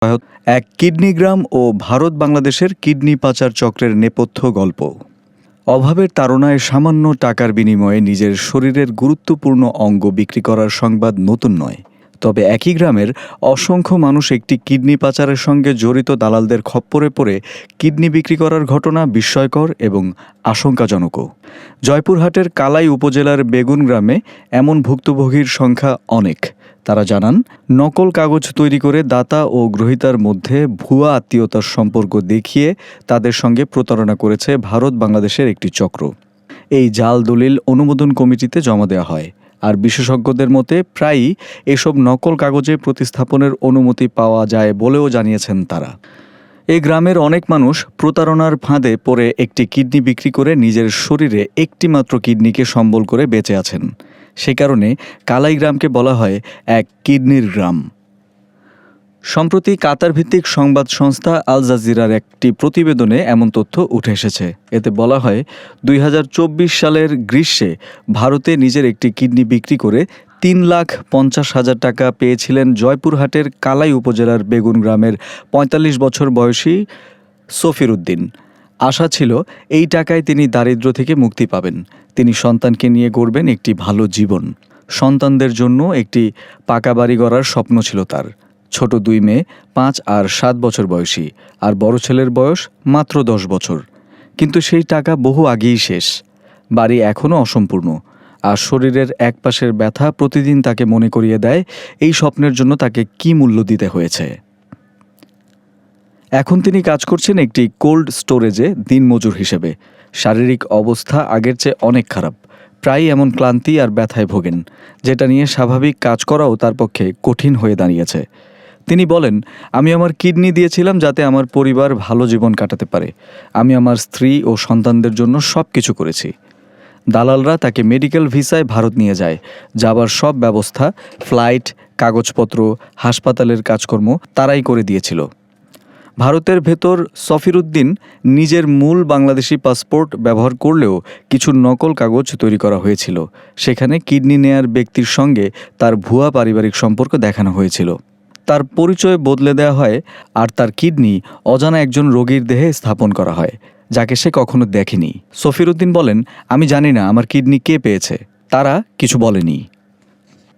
এক কিডনি গ্রাম ও ভারত বাংলাদেশের কিডনি পাচার চক্রের নেপথ্য গল্প। অভাবের তাড়নায় সামান্য টাকার বিনিময়ে নিজের শরীরের গুরুত্বপূর্ণ অঙ্গ বিক্রি করার সংবাদ নতুন নয়। তবে একই গ্রামের অসংখ্য মানুষ একটি কিডনি পাচারের সঙ্গে জড়িত দালালদের খপ্পরে পড়ে কিডনি বিক্রি করার ঘটনা বিস্ময়কর এবং আশঙ্কাজনকও। জয়পুরহাটের কালাই উপজেলার বেগুন গ্রামে এমন ভুক্তভোগীর সংখ্যা অনেক। তারা জানান, নকল কাগজ তৈরি করে দাতা ও গ্রহীতার মধ্যে ভুয়া আত্মীয়তার সম্পর্ক দেখিয়ে তাদের সঙ্গে প্রতারণা করেছে ভারত বাংলাদেশের একটি চক্র। এই জাল দলিল অনুমোদন কমিটিতে জমা দেওয়া হয়, আর বিশেষজ্ঞদের মতে প্রায়ই এসব নকল কাগজে প্রতিস্থাপনের অনুমতি পাওয়া যায় বলেও জানিয়েছেন তারা। এই গ্রামের অনেক মানুষ প্রতারণার ফাঁদে পড়ে একটি কিডনি বিক্রি করে নিজের শরীরে একটি মাত্র কিডনিকে সম্বল করে বেঁচে আছেন। সে কারণে কালাই গ্রামকে বলা হয় এক কিডনির গ্রাম। সম্প্রতি কাতার ভিত্তিক সংবাদ সংস্থা আল জাজিরার একটি প্রতিবেদনে এমন তথ্য উঠে এসেছে। এতে বলা হয়, 2024 সালের গ্রীষ্মে ভারতে নিজের একটি কিডনি বিক্রি করে 3,50,000 টাকা পেয়েছিলেন জয়পুরহাটের কালাই উপজেলার বেগুন গ্রামের 45 বছর বয়সী সফির উদ্দিন। আশা ছিল এই টাকায় তিনি দারিদ্র্য থেকে মুক্তি পাবেন। তিনি সন্তানকে নিয়ে গড়বেন একটি ভালো জীবন। সন্তানদের জন্য একটি পাকা বাড়ি গড়ার স্বপ্ন ছিল তার। ছোট 2 মেয়ে 5 আর 7 বছর বয়সী, আর বড় ছেলের বয়স মাত্র 10 বছর। কিন্তু সেই টাকা বহু আগেই শেষ। বাড়ি এখনও অসম্পূর্ণ, আর শরীরের এক পাশের ব্যথা প্রতিদিন তাকে মনে করিয়ে দেয় এই স্বপ্নের জন্য তাকে কী মূল্য দিতে হয়েছে। এখন তিনি কাজ করছেন একটি কোল্ড স্টোরেজে দিনমজুর হিসেবে। শারীরিক অবস্থা আগের চেয়ে অনেক খারাপ। প্রায়ই এমন ক্লান্তি আর ব্যথায় ভোগেন, যেটা নিয়ে স্বাভাবিক কাজ করাও তার পক্ষে কঠিন হয়ে দাঁড়িয়েছে। তিনি বলেন, আমি আমার কিডনি দিয়েছিলাম যাতে আমার পরিবার ভালো জীবন কাটাতে পারে। আমি আমার স্ত্রী ও সন্তানদের জন্য সব কিছু করেছি। দালালরা তাকে মেডিকেল ভিসায় ভারত নিয়ে যায়। যাবার সব ব্যবস্থা, ফ্লাইট, কাগজপত্র, হাসপাতালের কাজকর্ম তারাই করে দিয়েছিল। ভারতের ভেতর সফির উদ্দিন নিজের মূল বাংলাদেশি পাসপোর্ট ব্যবহার করলেও কিছু নকল কাগজ তৈরি করা হয়েছিল। সেখানে কিডনি নেয়ার ব্যক্তির সঙ্গে তার ভুয়া পারিবারিক সম্পর্ক দেখানো হয়েছিল। তার পরিচয় বদলে দেওয়া হয়, আর তার কিডনি অজানা একজন রোগীর দেহে স্থাপন করা হয়, যাকে সে কখনো দেখেনি। সফির উদ্দিন বলেন, আমি জানি না আমার কিডনি কে পেয়েছে, তারা কিছু বলেনি।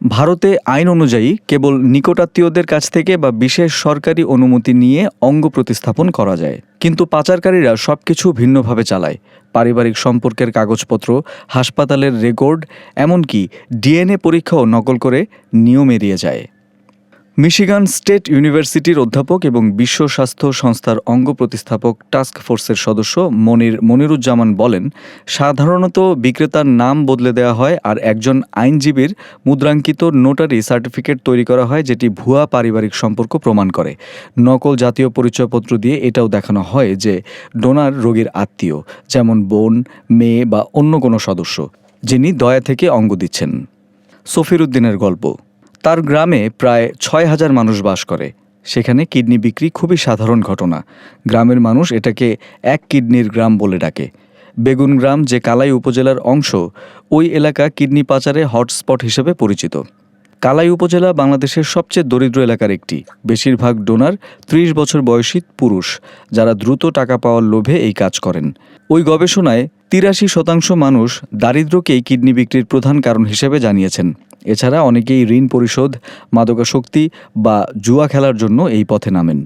ভারতে আইন অনুযায়ী কেবল নিকটাত্মীয়দের কাছ থেকে বা বিশেষ সরকারি অনুমতি নিয়ে অঙ্গ প্রতিস্থাপন করা যায়। কিন্তু পাচারকারীরা সবকিছু ভিন্নভাবে চালায়। পারিবারিক সম্পর্কের কাগজপত্র, হাসপাতালের রেকর্ড, এমনকি ডিএনএ পরীক্ষাও নকল করে নিয়ম এড়িয়ে যায়। মিশিগান স্টেট ইউনিভার্সিটির অধ্যাপক এবং বিশ্ব স্বাস্থ্য সংস্থার অঙ্গ প্রতিস্থাপক টাস্ক ফোর্সের সদস্য মনিরুজ্জামান বলেন, সাধারণত বিক্রেতার নাম বদলে দেওয়া হয়, আর একজন আইনজীবীর মুদ্রাঙ্কিত নোটারি সার্টিফিকেট তৈরি করা হয়, যেটি ভুয়া পারিবারিক সম্পর্ক প্রমাণ করে। নকল জাতীয় পরিচয়পত্র দিয়ে এটাও দেখানো হয় যে ডোনার রোগীর আত্মীয়, যেমন বোন, মেয়ে বা অন্য কোনো সদস্য, যিনি দয়া থেকে অঙ্গ দিচ্ছেন। সফির উদ্দিনের গল্প। তার গ্রামে প্রায় 6,000 মানুষ বাস করে। সেখানে কিডনি বিক্রি খুবই সাধারণ ঘটনা। গ্রামের মানুষ এটাকে এক কিডনির গ্রাম বলে ডাকে। বেগুন গ্রাম, যে কালাই উপজেলার অংশ, ওই এলাকা কিডনি পাচারে হটস্পট হিসেবে পরিচিত। কালাই উপজেলা বাংলাদেশের সবচেয়ে দরিদ্র এলাকার একটি। বেশিরভাগ ডোনার 30 বছর বয়সী পুরুষ, যারা দ্রুত টাকা পাওয়ার লোভে এই কাজ করেন। ওই গবেষণায় 83% মানুষ দারিদ্র্যকেই কিডনি বিক্রির প্রধান কারণ হিসেবে জানিয়েছেন। এছাড়া অনেকেই ঋণ পরিশোধ, মাদকাসক্তি বা জুয়া খেলার জন্য এই পথে নামেন।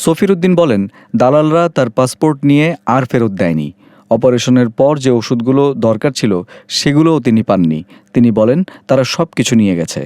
সফির উদ্দিন বলেন, দালালরা তার পাসপোর্ট নিয়ে আর ফেরত দেয়নি। অপারেশনের পর যে ওষুধগুলো দরকার ছিল সেগুলোও তিনি পাননি। তিনি বলেন, তারা সব কিছু নিয়ে গেছে।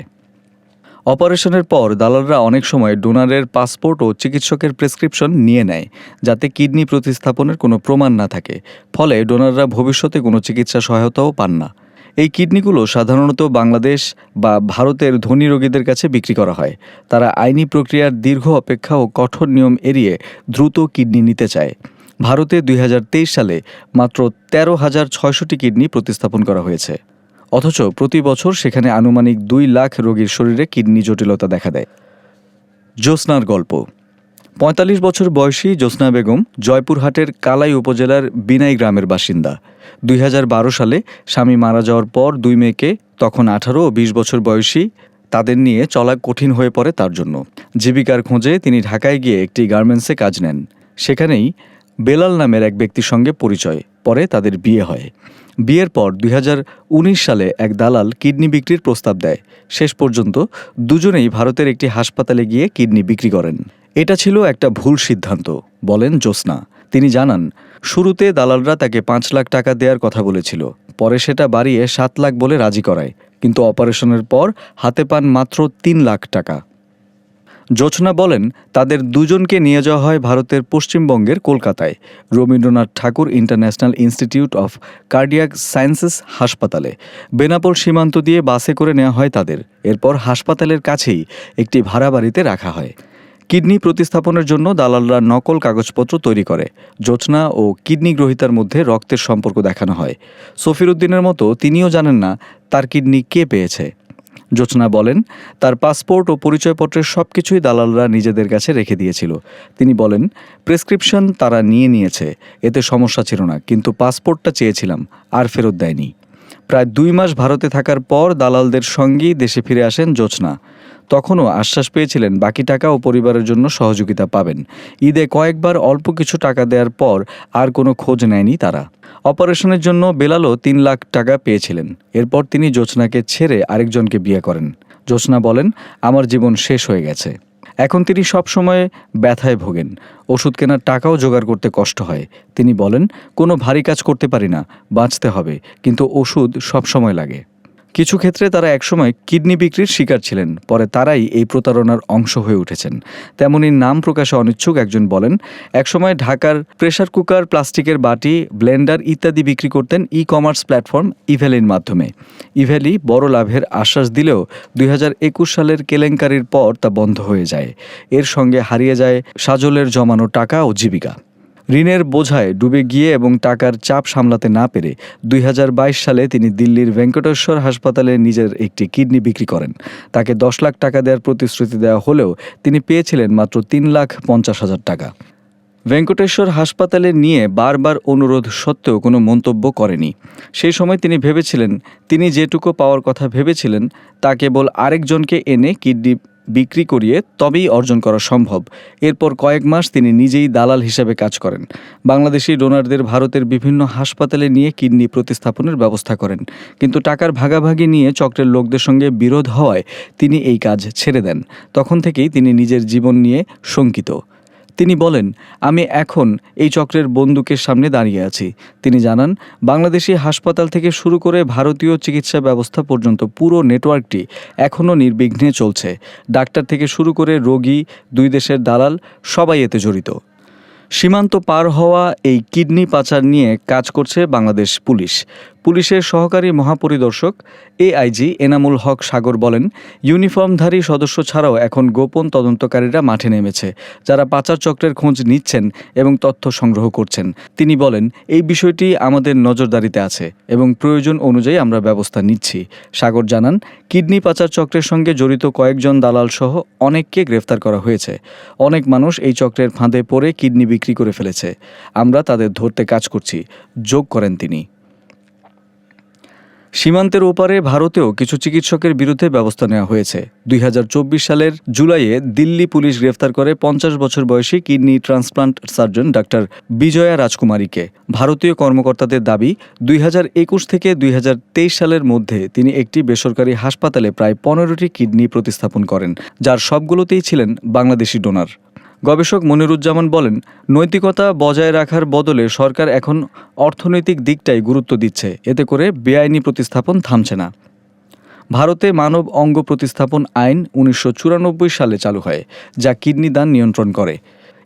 অপারেশনের পর দালালরা অনেক সময় ডোনারের পাসপোর্ট ও চিকিৎসকের প্রেসক্রিপশন নিয়ে নেয়, যাতে কিডনি প্রতিস্থাপনের কোনো প্রমাণ না থাকে। ফলে ডোনাররা ভবিষ্যতে কোনো চিকিৎসা সহায়তাও পান না। এই কিডনিগুলো সাধারণত বাংলাদেশ বা ভারতের ধনী রোগীদের কাছে বিক্রি করা হয়। তারা আইনি প্রক্রিয়ার দীর্ঘ অপেক্ষা ও কঠোর নিয়ম এড়িয়ে দ্রুত কিডনি নিতে চায়। ভারতে 2023 সালে মাত্র 13,600টি কিডনি প্রতিস্থাপন করা হয়েছে, অথচ প্রতি বছর সেখানে আনুমানিক 2 লাখ রোগীর শরীরে কিডনি জটিলতা দেখা দেয়। জ্যোৎস্নার গল্প। 45 বছর বয়সী জ্যোৎস্না বেগম জয়পুরহাটের কালাই উপজেলার বিনাই গ্রামের বাসিন্দা। 2012 সালে স্বামী মারা যাওয়ার পর 2 মেয়েকে, তখন 18 ও 20 বছর বয়সী তাদের নিয়ে চলা কঠিন হয়ে পড়ে তার জন্য। জীবিকার খোঁজে তিনি ঢাকায় গিয়ে একটি গার্মেন্টসে কাজ নেন। সেখানেই বেলাল নামের এক ব্যক্তির সঙ্গে পরিচয়, পরে তাদের বিয়ে হয়। বিয়ের পর 2019 সালে এক দালাল কিডনি বিক্রির প্রস্তাব দেয়। শেষ পর্যন্ত দুজনেই ভারতের একটি হাসপাতালে গিয়ে কিডনি বিক্রি করেন। এটা ছিল একটা ভুল সিদ্ধান্ত, বলেন জ্যোৎস্না। তিনি জানান, শুরুতে দালালরা তাকে 5 লাখ টাকা দেওয়ার কথা বলেছিল, পরে সেটা বাড়িয়ে 7 লাখ বলে রাজি করায়, কিন্তু অপারেশনের পর হাতে পান মাত্র 3 লাখ টাকা। জ্যোৎস্না বলেন, তাদের দুজনকে নিয়ে যাওয়া হয় ভারতের পশ্চিমবঙ্গের কলকাতায় Rabindranath Tagore international institute of cardiac sciences হাসপাতালে। বেনাপোল সীমান্ত দিয়ে বাসে করে নেওয়া হয় তাদের। এরপর হাসপাতালের কাছেই একটি ভাড়া বাড়িতে রাখা হয়। কিডনি প্রতিস্থাপনের জন্য দালালরা নকল কাগজপত্র তৈরি করে। জ্যোৎস্না ও কিডনি গ্রহীতার মধ্যে রক্তের সম্পর্ক দেখানো হয়। সফিরউদ্দিনের মতো তিনিও জানেন না তার কিডনি কে পেয়েছে। জ্যোৎস্না বলেন, তার পাসপোর্ট ও পরিচয়পত্রের সবকিছুই দালালরা নিজেদের কাছে রেখে দিয়েছিল। তিনি বলেন, প্রেসক্রিপশন তারা নিয়েছে, এতে সমস্যা ছিল না, কিন্তু পাসপোর্টটা চেয়েছিলাম, আর ফেরত দেয়নি। প্রায় 2 মাস ভারতে থাকার পর দালালদের সঙ্গেই দেশে ফিরে আসেন জ্যোৎস্না। তখনও আশ্বাস পেয়েছিলেন বাকি টাকা ও পরিবারের জন্য সহযোগিতা পাবেন। ঈদে কয়েকবার অল্প কিছু টাকা দেওয়ার পর আর কোনো খোঁজ নেয়নি তারা। অপারেশনের জন্য বেলালও 3 লাখ টাকা পেয়েছিলেন। এরপর তিনি জ্যোৎস্নাকে ছেড়ে আরেকজনকে বিয়ে করেন। জ্যোৎস্না বলেন, আমার জীবন শেষ হয়ে গেছে। এখন তিনি সবসময় ব্যথায় ভোগেন। ওষুধ কেনার টাকাও জোগাড় করতে কষ্ট হয়। তিনি বলেন, কোনো ভারী কাজ করতে পারি না, বাঁচতে হবে, কিন্তু ওষুধ সবসময় লাগে। কিছু ক্ষেত্রে তারা একসময় কিডনি বিক্রির শিকার ছিলেন, পরে তারাই এই প্রতারণার অংশ হয়ে উঠেছেন। তেমনি নাম প্রকাশে অনিচ্ছুক একজন বলেন, একসময় ঢাকার প্রেসার কুকার, প্লাস্টিকের বাটি, ব্লেন্ডার ইত্যাদি বিক্রি করতেন ই-কমার্স প্ল্যাটফর্ম ইভ্যালির মাধ্যমে। ইভ্যালি বড় লাভের আশ্বাস দিলেও 2021 সালের কেলেঙ্কারির পর তা বন্ধ হয়ে যায়। এর সঙ্গে হারিয়ে যায় সাজলের জমানো টাকা ও জীবিকা। ঋণের বোঝায় ডুবে গিয়ে এবং টাকার চাপ সামলাতে না পেরে 2022 সালে তিনি দিল্লির ভেঙ্কটেশ্বর হাসপাতালে নিজের একটি কিডনি বিক্রি করেন। তাকে 10 লাখ টাকা দেওয়ার প্রতিশ্রুতি দেওয়া হলেও তিনি পেয়েছিলেন মাত্র 3,50,000 টাকা। ভেঙ্কটেশ্বর হাসপাতালে নিয়ে বারবার অনুরোধ সত্ত্বেও কোনো মন্তব্য করেনি। সেই সময় তিনি ভেবেছিলেন, তিনি যেটুকু পাওয়ার কথা ভেবেছিলেন তা কেবল আরেকজনকে এনে কিডনি বিক্রি করিয়ে তবেই অর্জন করা সম্ভব। এরপর কয়েক মাস তিনি নিজেই দালাল হিসেবে কাজ করেন। বাংলাদেশি ডোনারদের ভারতের বিভিন্ন হাসপাতালে নিয়ে কিডনি প্রতিস্থাপনের ব্যবস্থা করেন, কিন্তু টাকার ভাগাভাগি নিয়ে চক্রের লোকদের সঙ্গে বিরোধ হওয়ায় তিনি এই কাজ ছেড়ে দেন। তখন থেকেই তিনি নিজের জীবন নিয়ে শঙ্কিত। তিনি বলেন, আমি এখন এই চক্রের বন্দুকের সামনে দাঁড়িয়ে আছি। তিনি জানান, বাংলাদেশি হাসপাতাল থেকে শুরু করে ভারতীয় চিকিৎসা ব্যবস্থা পর্যন্ত পুরো নেটওয়ার্কটি এখনও নির্বিঘ্নে চলছে। ডাক্তার থেকে শুরু করে রোগী, 2 দেশের দালাল সবাই এতে জড়িত। সীমান্ত পার হওয়া এই কিডনি পাচার নিয়ে কাজ করছে বাংলাদেশ পুলিশ। পুলিশের সহকারী মহাপরিদর্শক এআইজি এনামুল হক সাগর বলেন, ইউনিফর্মধারী সদস্য ছাড়াও এখন গোপন তদন্তকারীরা মাঠে নেমেছে, যারা পাচার চক্রের খোঁজ নিচ্ছেন এবং তথ্য সংগ্রহ করছেন। তিনি বলেন, এই বিষয়টি আমাদের নজরদারিতে আছে এবং প্রয়োজন অনুযায়ী আমরা ব্যবস্থা নিচ্ছি। সাগর জানান, কিডনি পাচার চক্রের সঙ্গে জড়িত কয়েকজন দালাল সহ অনেককে গ্রেফতার করা হয়েছে। অনেক মানুষ এই চক্রের ফাঁদে পড়ে কিডনি বিক্রি করে ফেলেছে। আমরা তাদের ধরতে কাজ করছি, যোগ করেন তিনি। সীমান্তের ওপারে ভারতেও কিছু চিকিৎসকের বিরুদ্ধে ব্যবস্থা নেওয়া হয়েছে। 2024 সালের জুলাইয়ে দিল্লি পুলিশ গ্রেফতার করে 50 বছর বয়সী কিডনি ট্রান্সপ্লান্ট সার্জন ডাক্তার বিজয়া রাজকুমারীকে। ভারতীয় কর্মকর্তাদের দাবি, 2021 থেকে 2023 সালের মধ্যে তিনি একটি বেসরকারি হাসপাতালে প্রায় 15টি কিডনি প্রতিস্থাপন করেন, যার সবগুলোতেই ছিলেন বাংলাদেশি ডোনার। গবেষক মনিরুজ্জামান বলেন, নৈতিকতা বজায় রাখার বদলে সরকার এখন অর্থনৈতিক দিকটাই গুরুত্ব দিচ্ছে। এতে করে বেআইনি প্রতিস্থাপন থামছে না। ভারতে মানব অঙ্গ প্রতিস্থাপন আইন 1994 সালে চালু হয়, যা কিডনি দান নিয়ন্ত্রণ করে।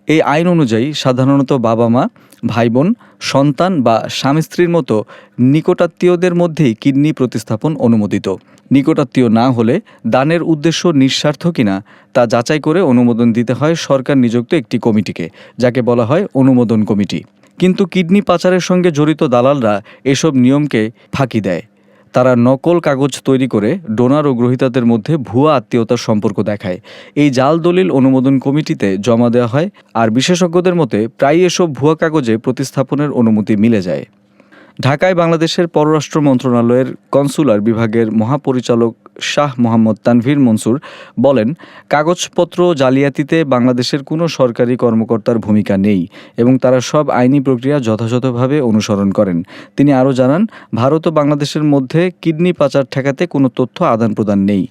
এই আইন অনুযায়ী সাধারণত বাবা মা, ভাই বোন, সন্তান বা স্বামী স্ত্রীর মতো নিকটাত্মীয়দের মধ্যেই কিডনি প্রতিস্থাপন অনুমোদিত। নিকটাত্মীয় না হলে দানের উদ্দেশ্য নিঃস্বার্থ কিনা তা যাচাই করে অনুমোদন দিতে হয় সরকার নিযুক্ত একটি কমিটিকে, যাকে বলা হয় অনুমোদন কমিটি। কিন্তু কিডনি পাচারের সঙ্গে জড়িত দালালরা এসব নিয়মকে ফাঁকি দেয়। তারা নকল কাগজ তৈরি করে ডোনার ও গ্রহীতাদের মধ্যে ভুয়া আত্মীয়তার সম্পর্ক দেখায়। এই জাল দলিল অনুমোদন কমিটিতে জমা দেওয়া হয়, আর বিশেষজ্ঞদের মতে প্রায়ই এসব ভুয়া কাগজে প্রতিস্থাপনের অনুমতি মিলে যায়। ঢাকায় বাংলাদেশের পররাষ্ট্র মন্ত্রণালয়ের কনসুলার বিভাগের মহাপরিচালক শাহ মোহাম্মদ তানভীর মনসুর বলেন, কাগজপত্র জালিয়াতিতে বাংলাদেশের কোনো সরকারি কর্মকর্তার ভূমিকা নেই এবং তারা সব আইনি প্রক্রিয়া যথাযথভাবে অনুসরণ করেন। তিনি আরও জানান, ভারত ও বাংলাদেশের মধ্যে কিডনি পাচার ঠেকাতে কোনো তথ্য আদান প্রদান নেই।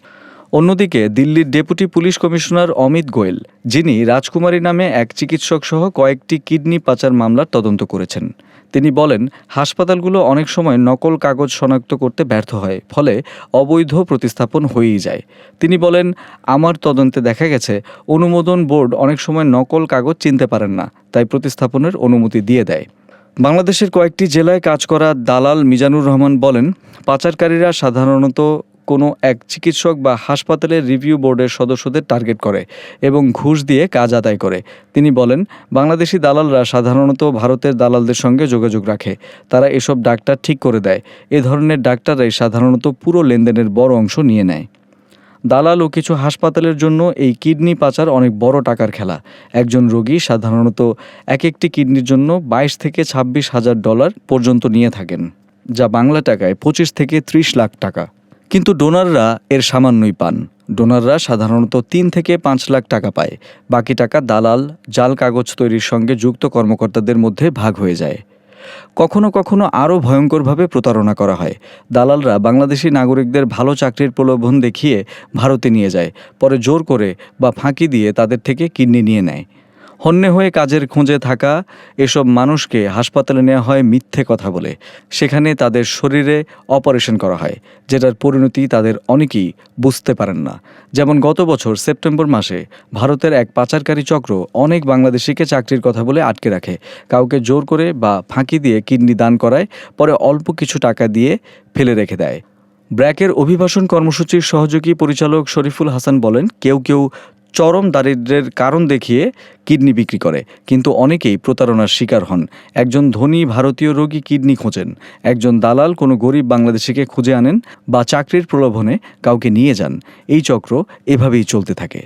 অন্যদিকে দিল্লির deputy police commissioner Amit Goel, যিনি রাজকুমারী নামে এক চিকিৎসক সহ কয়েকটি কিডনি পাচার মামলার তদন্ত করেছেন, তিনি বলেন, হাসপাতালগুলো অনেক সময় নকল কাগজ শনাক্ত করতে ব্যর্থ হয়, ফলে অবৈধ প্রতিস্থাপন হয়েই যায়। তিনি বলেন, আমার তদন্তে দেখা গেছে অনুমোদন বোর্ড অনেক সময় নকল কাগজ চিনতে পারেন না, তাই প্রতিস্থাপনের অনুমতি দিয়ে দেয়। বাংলাদেশের কয়েকটি জেলায় কাজ করা দালাল মিজানুর রহমান বলেন, পাচারকারীরা সাধারণত কোনো এক চিকিৎসক বা হাসপাতালের রিভিউ বোর্ডের সদস্যদের টার্গেট করে এবং ঘুষ দিয়ে কাজ আদায় করে। তিনি বলেন, বাংলাদেশি দালালরা সাধারণত ভারতের দালালদের সঙ্গে যোগাযোগ রাখে। তারা এসব ডাক্তার ঠিক করে দেয়। এ ধরনের ডাক্তাররাই সাধারণত পুরো লেনদেনের বড় অংশ নিয়ে নেয়। দালাল ও কিছু হাসপাতালের জন্য এই কিডনি পাচার অনেক বড় টাকার খেলা। একজন রোগী সাধারণত একটি কিডনির জন্য 22 থেকে 26 হাজার ডলার পর্যন্ত নিয়ে থাকেন, যা বাংলা টাকায় 25 থেকে 30 লাখ টাকা। কিন্তু ডোনাররা এর সামান্যই পান। ডোনাররা সাধারণত 3 থেকে 5 লাখ টাকা পায়। বাকি টাকা দালাল, জাল কাগজ তৈরির সঙ্গে যুক্ত কর্মকর্তাদের মধ্যে ভাগ হয়ে যায়। কখনো কখনো আরও ভয়ঙ্করভাবে প্রতারণা করা হয়। দালালরা বাংলাদেশি নাগরিকদের ভালো চাকরির প্রলোভন দেখিয়ে ভারতে নিয়ে যায়, পরে জোর করে বা ফাঁকি দিয়ে তাদের থেকে কিডনি নিয়ে নেয়। হন্যে হয়ে কাজের খোঁজে থাকা এসব মানুষকে হাসপাতালে নেওয়া হয় মিথ্যে কথা বলে। সেখানে তাদের শরীরে অপারেশন করা হয়, যেটার পরিণতি তাদের অনেকেই বুঝতে পারেন না। যেমন গত বছর সেপ্টেম্বর মাসে ভারতের এক পাচারকারী চক্র অনেক বাংলাদেশিকে চাকরির কথা বলে আটকে রাখে, কাউকে জোর করে বা ফাঁকি দিয়ে কিডনি দান করায়, পরে অল্প কিছু টাকা দিয়ে ফেলে রেখে দেয়। ব্র্যাকের অভিবাসন কর্মসূচির সহযোগী পরিচালক শরীফুল হাসান বলেন, কেউ কেউ চরম দারিদ্র্যের কারণ দেখিয়ে কিডনি বিক্রি করে, কিন্তু অনেকেই প্রতারণার শিকার হন। একজন ধনী ভারতীয় রোগী কিডনি খোঁজেন, একজন দালাল কোনো গরিব বাংলাদেশিকে খুঁজে আনেন বা চাকরির প্রলোভনে কাউকে নিয়ে যান। এই চক্র এভাবেই চলতে থাকে।